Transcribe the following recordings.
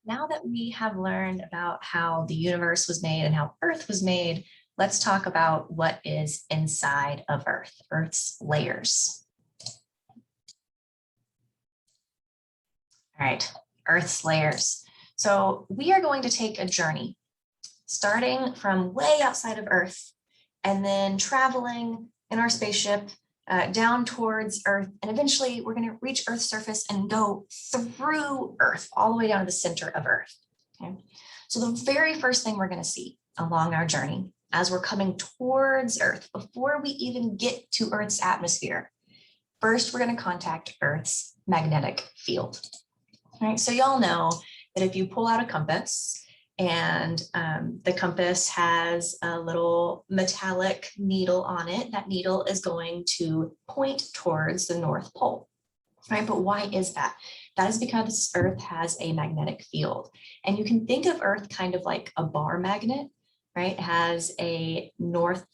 Now that we have learned about how the universe was made and how Earth was made, let's talk about what is inside of Earth, Earth's layers. All right, Earth's layers. So we are going to take a journey starting from way outside of Earth and then traveling in our spaceship down towards Earth. And eventually we're going to reach Earth's surface and go through Earth all the way down to the center of Earth. Okay. So the very first thing we're going to see along our journey as we're coming towards Earth, before we even get to Earth's atmosphere, first we're going to contact Earth's magnetic field. All right. So y'all know that if you pull out a compass, and the compass has a little metallic needle on it, that needle is going to point towards the North Pole, right? But why is that? That is because Earth has a magnetic field. And you can think of Earth kind of like a bar magnet, right? It has a north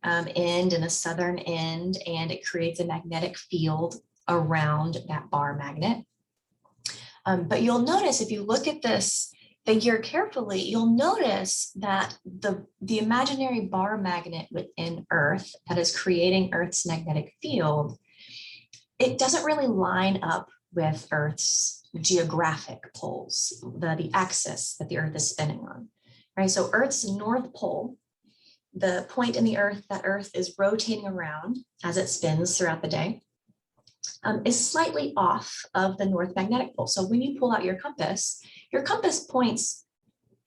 end and a southern end, and it creates a magnetic field around that bar magnet. But you'll notice if you look at this figure carefully, you'll notice that the imaginary bar magnet within Earth that is creating Earth's magnetic field, it doesn't really line up with Earth's geographic poles, the axis that the Earth is spinning on, right? So Earth's North Pole, the point in the Earth that Earth is rotating around as it spins throughout the day, is slightly off of the North Magnetic Pole. So when you pull out your compass points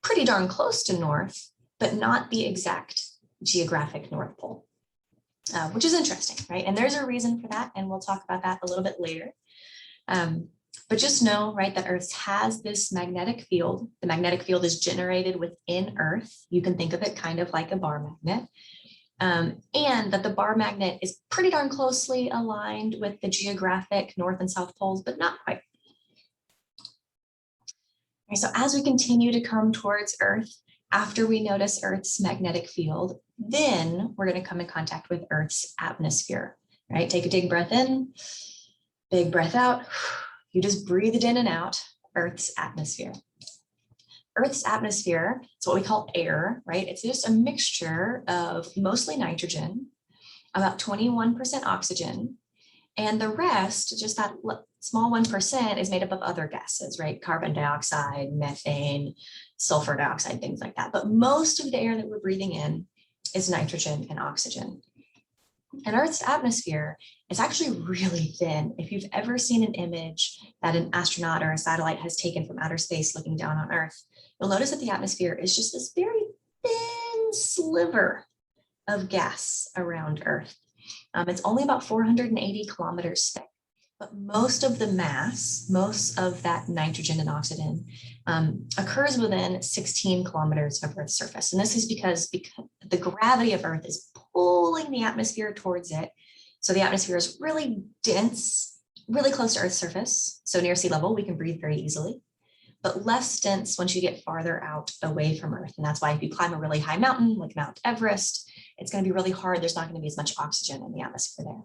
pretty darn close to North, but not the exact geographic North Pole, which is interesting, right? And there's a reason for that, and we'll talk about that a little bit later. But just know, right, that Earth has this magnetic field. The magnetic field is generated within Earth. You can think of it kind of like a bar magnet. And that the bar magnet is pretty darn closely aligned with the geographic North and South poles, but not quite. Okay, so as we continue to come towards Earth, after we notice Earth's magnetic field, then we're going to come in contact with Earth's atmosphere, right? Take a big breath in, big breath out. You just breathe it in and out, Earth's atmosphere. Earth's atmosphere, it's what we call air, right? It's just a mixture of mostly nitrogen, about 21% oxygen, and the rest, just that small 1%, is made up of other gases, right? Carbon dioxide, methane, sulfur dioxide, things like that. But most of the air that we're breathing in is nitrogen and oxygen. And Earth's atmosphere is actually really thin. If you've ever seen an image that an astronaut or a satellite has taken from outer space looking down on Earth, you'll notice that the atmosphere is just this very thin sliver of gas around Earth. It's only about 480 kilometers thick, but most of the mass, most of that nitrogen and oxygen occurs within 16 kilometers of Earth's surface. And this is because the gravity of Earth is pulling the atmosphere towards it. So the atmosphere is really dense, really close to Earth's surface. So near sea level, we can breathe very easily, but less dense once you get farther out away from Earth. And that's why if you climb a really high mountain like Mount Everest, it's going to be really hard. There's not going to be as much oxygen in the atmosphere there.